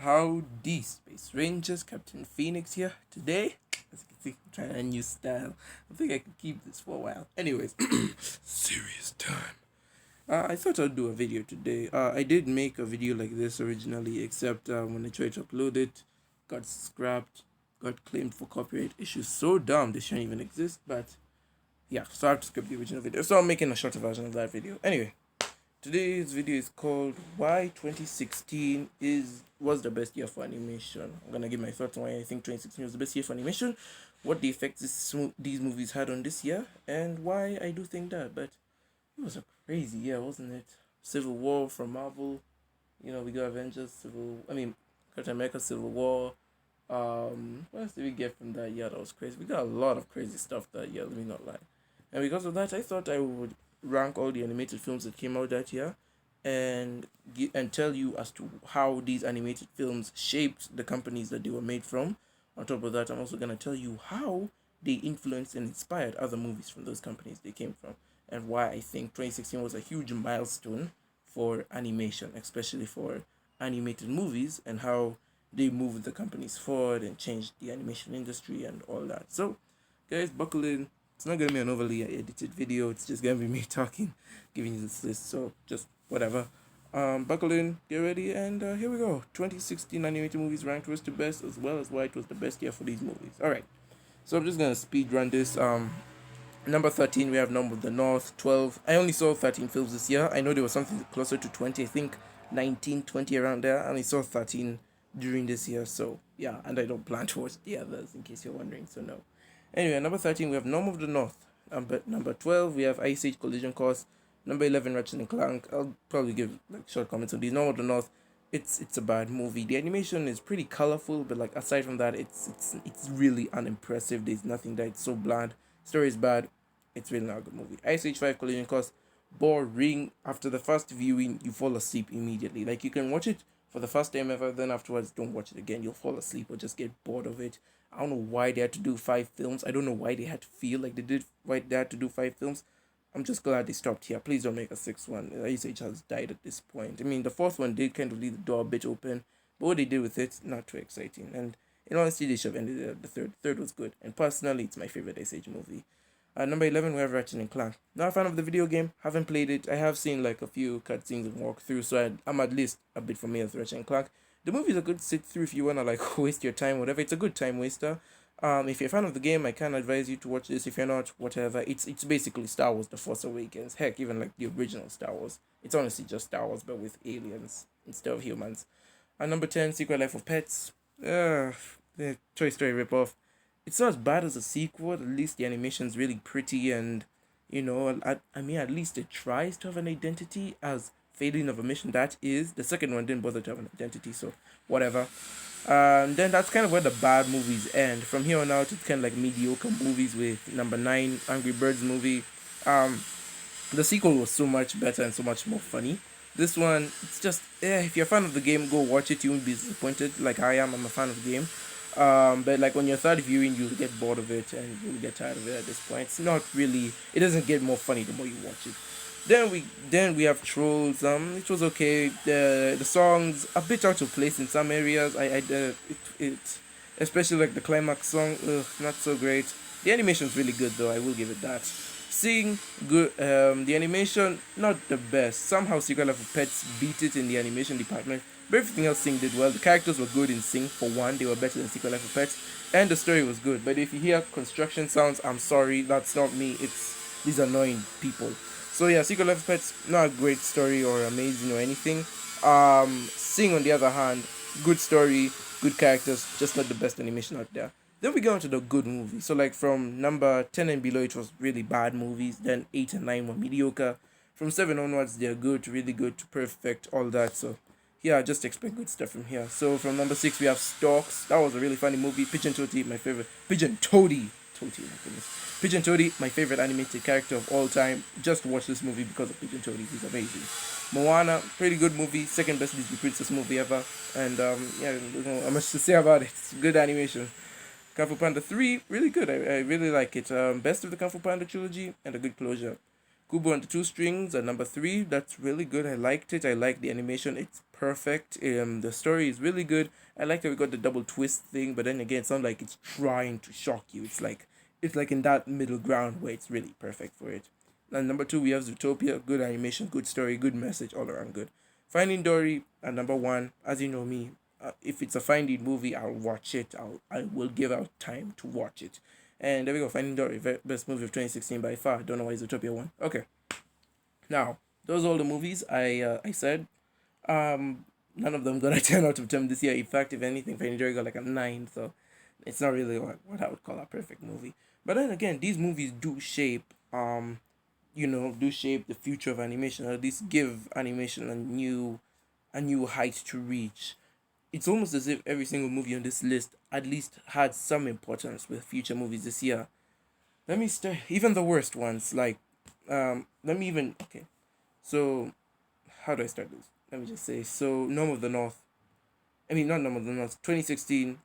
Howdy, Space Rangers, Captain Phoenix here. Today, as you can see, I'm trying a new style. I think I could keep this for a while. Anyways, serious time. I thought I'd do a video today. I did make a video like this originally, except when I tried to upload it, got scrapped, got claimed for copyright issues. So dumb, they shouldn't even exist. But yeah, so I have to skip the original video. So I'm making a shorter version of that video. Anyway, today's video is called Why 2016 was the best year for animation. I'm gonna give my thoughts on why I think 2016 was the best year for animation, what the effects these movies had on this year, and why I do think that. But it was a crazy year, wasn't it? Civil War from Marvel. We got Avengers, Captain America, Civil War. What else did we get from that year that was crazy? We got a lot of crazy stuff that year, let me not lie. And because of that, I thought I would rank all the animated films that came out that year and tell you as to how these animated films shaped the companies that they were made from. On top of that, I'm also going to tell you how they influenced and inspired other movies from those companies they came from, and why I think 2016 was a huge milestone for animation, especially for animated movies, and how they moved the companies forward and changed the animation industry and all that. So, guys, buckle in. It's not gonna be an overly edited video. It's just gonna be me talking, giving you this list. So just whatever. Buckle in, get ready, and here we go. 2016 animated movies ranked worst to best, as well as why it was the best year for these movies. All right. So I'm just gonna speed run this. Number 13 we have Number of the North. 12. I only saw 13 films this year. I know there was something closer to 20. I think 19, 20 around there. I only saw 13 during this year. So yeah, and I don't plan to watch the others in case you're wondering. So no. Anyway, number 13, we have Norm of the North. Number 12, we have Ice Age Collision Course. Number 11, Ratchet and Clank. I'll probably give short comments on these. Norm of the North, it's a bad movie. The animation is pretty colorful, but aside from that, it's really unimpressive. There's nothing that it's so bland. Story is bad. It's really not a good movie. Ice Age 5 Collision Course, boring. After the first viewing, you fall asleep immediately. You can watch it for the first time ever, then afterwards don't watch it again. You'll fall asleep or just get bored of it. I don't know why they had to do 5 films. I don't know why they had to feel like they did. Why they had to do 5 films. I'm just glad they stopped here. Please don't make a sixth one. Ice Age has died at this point. I mean, the fourth one did kind of leave the door a bit open, but what they did with it, not too exciting. And in honesty, they should have ended it at the third. The third was good, and personally, it's my favorite Ice Age movie. Number 11, we have Ratchet and Clank. Not a fan of the video game. Haven't played it. I have seen a few cutscenes and walkthroughs, so I'm at least a bit familiar with Ratchet and Clank. The movie is a good sit through if you wanna waste your time, whatever. It's a good time waster. If you're a fan of the game, I can advise you to watch this. If you're not, whatever. It's basically Star Wars: The Force Awakens. Heck, even the original Star Wars. It's honestly just Star Wars, but with aliens instead of humans. And number 10, Secret Life of Pets. The Toy Story ripoff. It's not as bad as a sequel. At least the animation's really pretty, and I mean, at least it tries to have an identity, as failing of a mission that is. The second one didn't bother to have an identity, so whatever. Then that's kind of where the bad movies end. From here on out, it's kind of like mediocre movies, with number 9, Angry Birds movie. The sequel was so much better and so much more funny. This one, it's just, if you're a fan of the game, go watch it. You won't be disappointed like I am. I'm a fan of the game. But on your third viewing, you'll get bored of it and you'll get tired of it at this point. It's not really, it doesn't get more funny the more you watch it. Then we have Trolls. It was okay. The songs a bit out of place in some areas. It especially the climax song. Not so great. The animation's really good though. I will give it that. Sing good. The animation not the best. Somehow Secret Life of Pets beat it in the animation department. But everything else Sing did well. The characters were good in Sing for one. They were better than Secret Life of Pets, and the story was good. But if you hear construction sounds, I'm sorry, that's not me. It's these annoying people. So yeah, Secret Life of Pets, not a great story or amazing or anything. Sing on the other hand, good story, good characters, just not the best animation out there. Then we go into the good movies. So from number 10 and below, it was really bad movies. Then 8 and 9 were mediocre. From 7 onwards, they're good, really good, perfect, all that. So yeah, just expect good stuff from here. So from number 6, we have Storks. That was a really funny movie. Pigeon Toady, my favorite. Pigeon Toady. Toady, my goodness. Pigeon Toady, my favorite animated character of all time. Just watch this movie because of Pigeon Toady. He's amazing. Moana, pretty good movie. Second best Disney princess movie ever. And yeah, there's not much to say about it. It's good animation. Kung Fu Panda 3, really good. I really like it. Best of the Kung Fu Panda trilogy and a good closure. Kubo and the Two Strings at number three. That's really good. I liked it. I like the animation. It's perfect. The story is really good. I like that we got the double twist thing, but then again, it sounds like it's trying to shock you. It's like in that middle ground where it's really perfect for it. And number two, we have Zootopia. Good animation, good story, good message, all around good. Finding Dory at number one. As you know me, if it's a Finding movie, I'll watch it. I will give out time to watch it. And there we go. Finding Dory, best movie of 2016 by far. Don't know why Zootopia won. Okay, now those are all the movies I said. None of them got a 10 out of 10 this year. In fact, if anything, Finding Dory got like a 9. So it's not really what I would call a perfect movie. But then again, these movies do shape do shape the future of animation, or at least give animation a new height to reach. It's almost as if every single movie on this list at least had some importance with future movies this year. Let me start even the worst ones, like let me even okay. So how do I start this? Let me just say, so Norm of the North. I mean, not Norm of the North. 2016,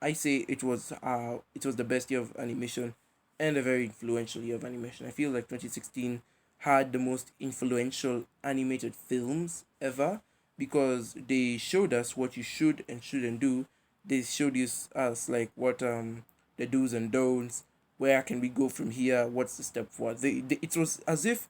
I say it was the best year of animation and a very influential year of animation. I feel like 2016 had the most influential animated films ever because they showed us what you should and shouldn't do. They showed us like what the do's and don'ts. Where can we go from here? What's the step forward? It was as if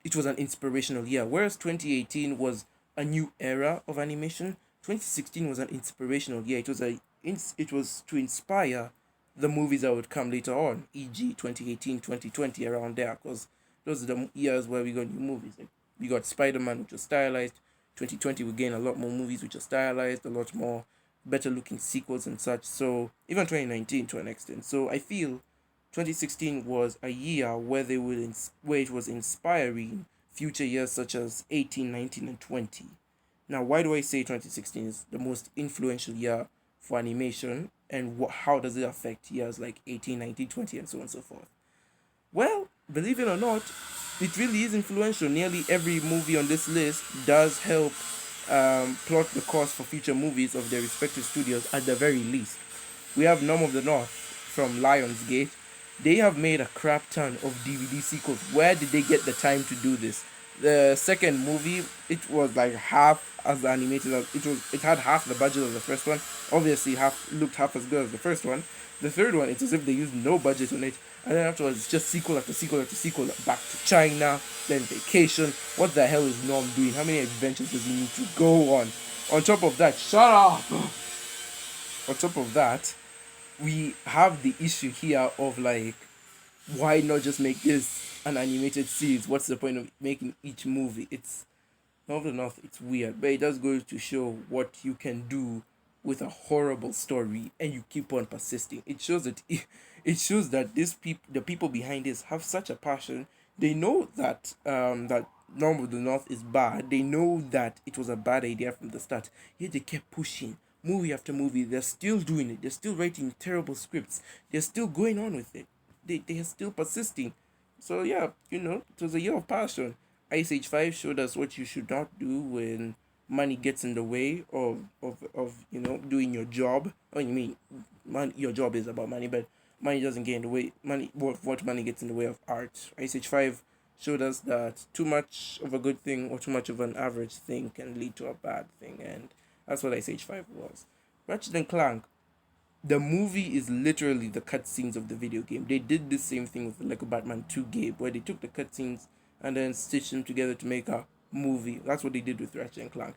it was an inspirational year. Whereas 2018 was a new era of animation, 2016 was an inspirational year. It was to inspire the movies that would come later on, e.g., 2018, 2020, around there, because those are the years where we got new movies. Like we got Spider Man, which was stylized. 2020, we gained a lot more movies which are stylized, a lot more better looking sequels and such. So even 2019 to an extent. So I feel 2016 was a year where where it was inspiring future years such as 18, 19, and 20. Now, why do I say 2016 is the most influential year for animation, and how does it affect years like 18, 19, 20, and so on and so forth? Well, believe it or not, it really is influential. Nearly every movie on this list does help plot the course for future movies of their respective studios at the very least. We have Norm of the North from Lionsgate. They have made a crap ton of DVD sequels. Where did they get the time to do this? The second movie, it was like half as animated as it was. It had half the budget of the first one. Obviously, half looked half as good as the first one. The third one, it's as if they used no budget on it, and then afterwards, it's just sequel after sequel after sequel. Back to China, then vacation. What the hell is Norm doing? How many adventures does he need to go on? On top of that, shut up. On top of that, we have the issue here of like, why not just make this an animated series? What's the point of making each movie? It's not enough. It's weird, but it does go to show what you can do with a horrible story, and you keep on persisting. It shows that the people behind this have such a passion. They know that Norm of the North is bad. They know that it was a bad idea from the start. Yet they kept pushing movie after movie. They're still doing it. They're still writing terrible scripts. They're still going on with it. They are still persisting. So yeah, it was a year of passion. Ice Age 5 showed us what you should not do when money gets in the way of doing your job. I mean, your job is about money, but money doesn't get in the way. What money gets in the way of art. Ice Age 5 showed us that too much of a good thing or too much of an average thing can lead to a bad thing, and that's what Ice Age 5 was. Ratchet and Clank, the movie is literally the cutscenes of the video game. They did the same thing with the Lego Batman 2 game, where they took the cutscenes and then stitched them together to make a movie. That's what they did with Ratchet and Clank.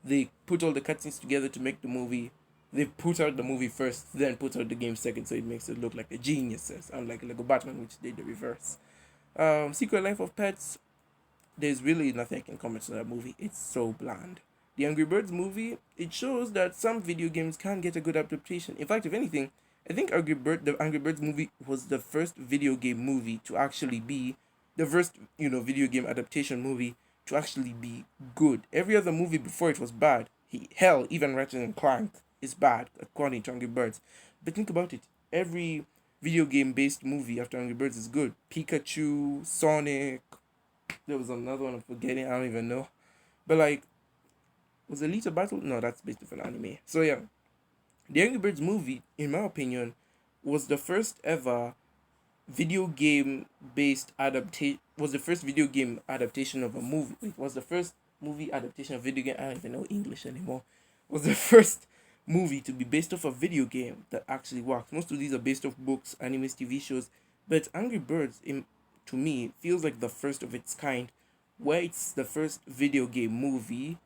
They put all the cutscenes together to make the movie. They put out the movie first, then put out the game second, so it makes it look like the geniuses, unlike Lego Batman, which did the reverse. Secret Life of Pets, there's really nothing I can comment on that movie. It's so bland. The Angry Birds movie, it shows that some video games can get a good adaptation. In fact, if anything, I think the Angry Birds movie was the first video game movie to actually be the first, video game adaptation movie to actually be good. Every other movie before it was bad. Hell, even Ratchet and Clank is bad according to Angry Birds. But think about it. Every video game based movie after Angry Birds is good. Pikachu, Sonic, there was another one I'm forgetting. I don't even know. But like, was Elite Battle? No, that's based off an anime. So yeah, the Angry Birds movie, in my opinion, was the first ever video game based adaptation, was the first video game adaptation of a movie. It was the first movie adaptation of video game. I don't even know English anymore. Was the first movie to be based off a video game that actually worked. Most of these are based off books, animes, TV shows, but Angry Birds, to me, feels like the first of its kind, where it's the first video game movie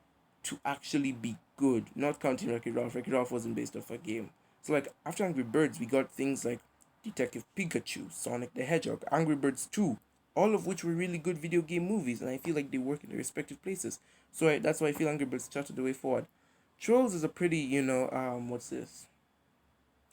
to actually be good. Not counting Wreck-It Ralph. Wreck-It Ralph wasn't based off a game. So like after Angry Birds, we got things like Detective Pikachu, Sonic the Hedgehog, Angry Birds 2, all of which were really good video game movies, and I feel like they work in their respective places. So that's why I feel Angry Birds charted the way forward. Trolls is a pretty, what's this?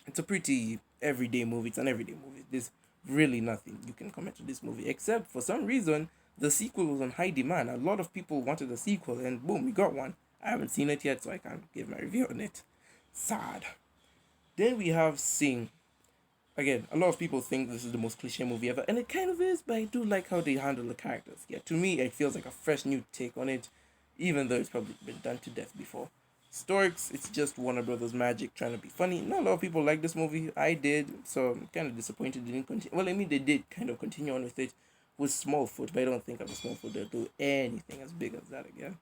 It's a pretty everyday movie. It's an everyday movie. There's really nothing you can comment to this movie, except for some reason the sequel was on high demand. A lot of people wanted a sequel, and boom, we got one. I haven't seen it yet, so I can't give my review on it. Sad. Then we have Sing. Again, a lot of people think this is the most cliche movie ever, and it kind of is, but I do like how they handle the characters. Yeah, to me, it feels like a fresh new take on it, even though it's probably been done to death before. Storks, it's just Warner Brothers magic trying to be funny. Not a lot of people like this movie. I did, so I'm kind of disappointed they didn't continue. Well, I mean, they did kind of continue on with it with Smallfoot, but I don't think of a Smallfoot they'll do anything as big as that again.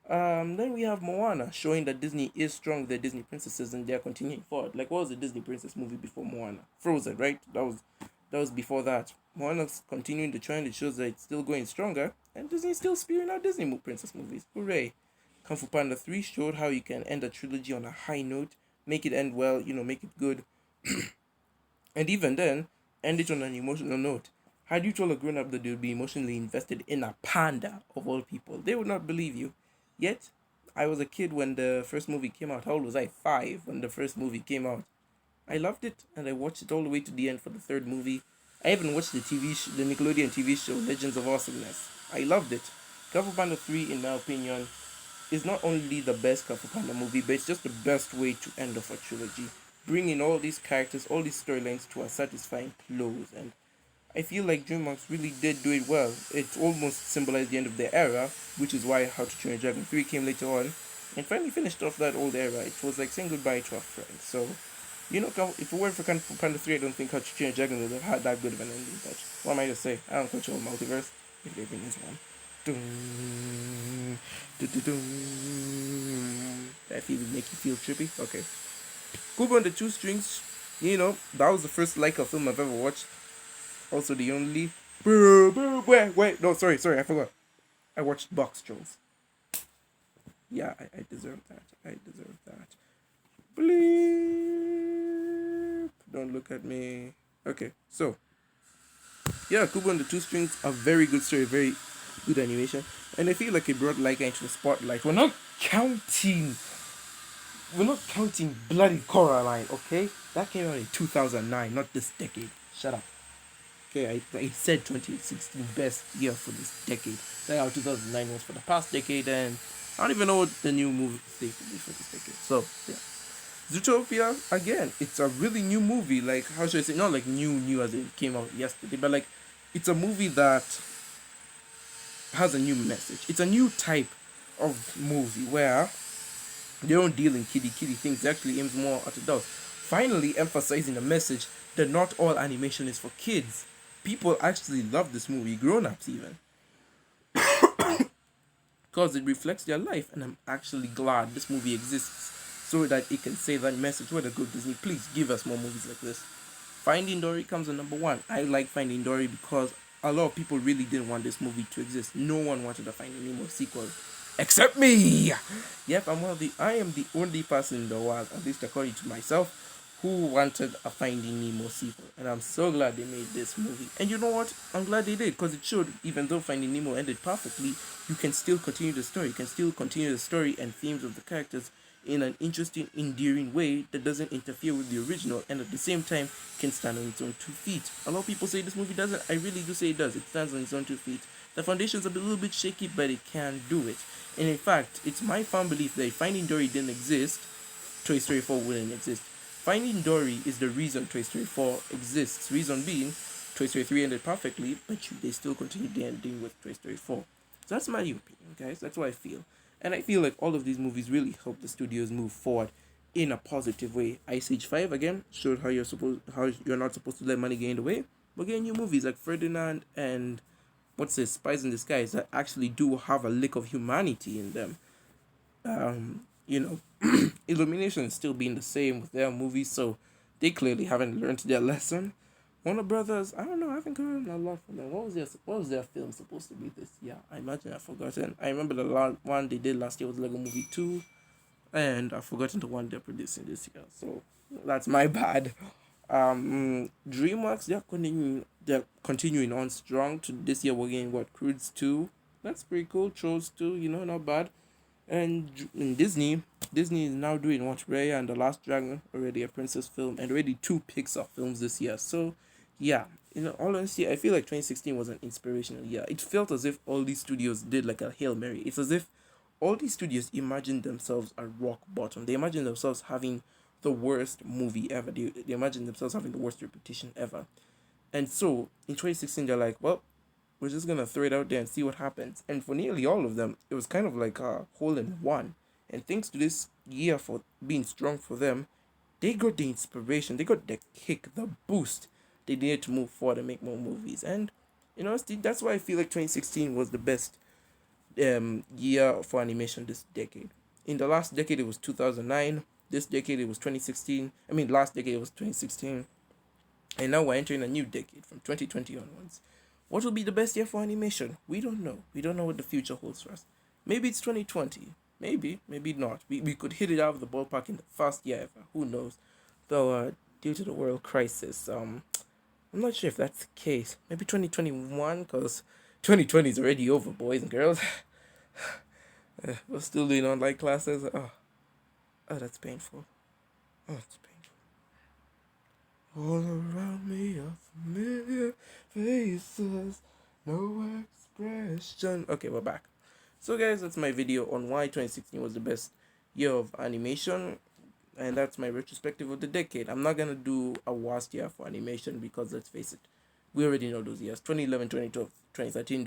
Then we have Moana, showing that Disney is strong with their Disney princesses and they're continuing forward. Like, what was the Disney princess movie before Moana? Frozen, right? That was before that. Moana's continuing the trend. It shows that it's still going stronger, and Disney's still spewing out Disney princess movies. Hooray! Kung Fu Panda 3 showed how you can end a trilogy on a high note, make it end well, make it good, and even then, end it on an emotional note. Had you told a grown up that they would be emotionally invested in a panda, of all people, they would not believe you. Yet, I was a kid when the first movie came out. How old was I? 5 when the first movie came out. I loved it, and I watched it all the way to the end for the third movie. I even watched the Nickelodeon TV show, Legends of Awesomeness. I loved it. Kung Fu Panda 3, in my opinion, is not only the best Kung Fu Panda movie, but it's just the best way to end off a trilogy. Bringing all these characters, all these storylines to a satisfying close. And I feel like DreamWorks really did do it well. It almost symbolized the end of their era, which is why How to Train Your Dragon 3 came later on, and finally finished off that old era. It was like saying goodbye to a friend. So, if it weren't for Kung Fu Panda 3, I don't think How to Train Your Dragon would have had that good of an ending. But what am I to say? I don't control multiverse, if there even is one. Dun, dun, dun, dun. That feel make you feel trippy? Okay. Kubo and the Two Strings, that was the first Leica film I've ever watched. Also the only... Wait, no, sorry, I forgot. I watched Box Trolls. Yeah, I deserve that. Bleep. Don't look at me. Okay, so... Yeah, Kubo and the Two Strings, a very good story, very good animation. And I feel like it brought Leica into the spotlight. We're not counting bloody Coraline, okay? That came out in 2009, not this decade. Shut up. Okay, I said 2016 best year for this decade. That how 2009 was for the past decade, and I don't even know what the new movie thing will be for this decade. So, yeah. Zootopia, again, it's a really new movie. Like, how should I say? Not like new as it came out yesterday, but like, it's a movie that has a new message. It's a new type of movie where they don't deal in kiddie things. It actually aims more at adults. Finally emphasizing the message that not all animation is for kids. People actually love this movie, grown-ups even. Because it reflects their life, and I'm actually glad this movie exists so that it can say that message. What a good Disney, please give us more movies like this. Finding Dory comes in number 1. I like Finding Dory because a lot of people really didn't want this movie to exist. No one wanted a Finding Nemo sequel. Except me! Yep, I am the only person in the world, at least according to myself, who wanted a Finding Nemo sequel. And I'm so glad they made this movie. And you know what? I'm glad they did, because it showed, even though Finding Nemo ended perfectly, you can still continue the story. You can still continue the story and themes of the characters in an interesting, endearing way that doesn't interfere with the original, and at the same time can stand on its own 2 feet. A lot of people say this movie doesn't. I really do say it does. It stands on its own 2 feet. The foundation's a little bit shaky, but it can do it. And in fact, it's my firm belief that if Finding Dory didn't exist, Toy Story 4 wouldn't exist. Finding Dory is the reason Toy Story 4 exists. Reason being, Toy Story 3 ended perfectly, but they still continued the ending with Toy Story 4. So that's my opinion, guys. That's what I feel. And I feel like all of these movies really help the studios move forward in a positive way. Ice Age 5 again showed how you're not supposed to let money get in the way. We're getting new movies like Ferdinand and what's this, Spies in Disguise, that actually do have a lick of humanity in them. You know, Illumination is still being the same with their movies, so they clearly haven't learned their lesson. Warner Brothers, I don't know, I haven't heard a lot from them. What was their film supposed to be this year? I imagine I've forgotten. I remember the one they did last year was Lego Movie 2, and I've forgotten the one they're producing this year. So that's my bad. DreamWorks, they're continuing on strong. To this year we're getting what, Crudes 2. That's pretty cool. Trolls 2, not bad. And in Disney is now doing what, Raya and the Last Dragon, already a princess film, and already two Pixar films this year. So yeah, all honesty, I feel like 2016 was an inspirational year. It felt as if all these studios did like a Hail Mary. It's as if all these studios imagined themselves at rock bottom. They imagined themselves having the worst movie ever. They imagined themselves having the worst reputation ever. And so in 2016, they're like, well, we're just gonna throw it out there and see what happens. And for nearly all of them, it was kind of like a hole in one. And thanks to this year for being strong for them, they got the inspiration, they got the kick, the boost they needed to move forward and make more movies. And that's why I feel like 2016 was the best year for animation this decade. In the last decade, it was 2009. This decade, it was 2016. I mean, last decade, it was 2016. And now we're entering a new decade from 2020 onwards. What will be the best year for animation? We don't know. We don't know what the future holds for us. Maybe it's 2020. Maybe not. We could hit it out of the ballpark in the first year ever. Who knows? Though, due to the world crisis, I'm not sure if that's the case. Maybe 2021, because 2020 is already over, boys and girls. We're still doing online classes. Oh, that's painful. Oh, it's painful. All around me are familiar faces, no expression. Okay, we're back. So, guys, that's my video on why 2016 was the best year of animation, and that's my retrospective of the decade. I'm not gonna do a worst year for animation because let's face it, we already know those years. 2011, 2012, 2013.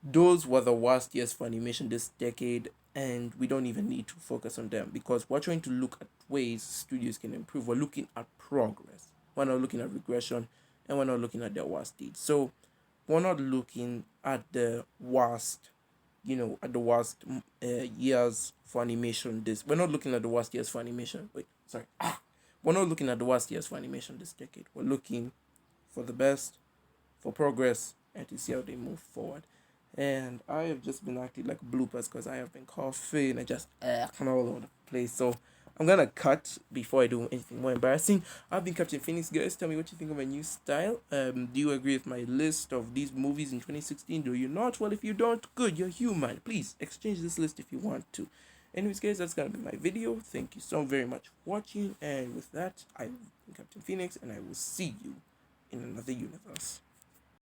Those were the worst years for animation this decade, and we don't even need to focus on them because we're trying to look at ways studios can improve. We're looking at progress. We're not looking at regression, and we're not looking at their worst deeds. So we're not looking at the worst, years for animation. We're not looking at the worst years for animation. Wait, sorry. We're not looking at the worst years for animation this decade. We're looking for the best, for progress, and to see how they move forward. And I have just been acting like bloopers because I have been coughing and just kind of all over the place. So I'm gonna cut before I do anything more embarrassing. I've been Captain Phoenix, guys. Tell me what you think of my new style. Do you agree with my list of these movies in 2016? Do you not? Well, if you don't, good, you're human. Please exchange this list if you want to. Anyways, guys, that's gonna be my video. Thank you so very much for watching. And with that, I'm Captain Phoenix, and I will see you in another universe.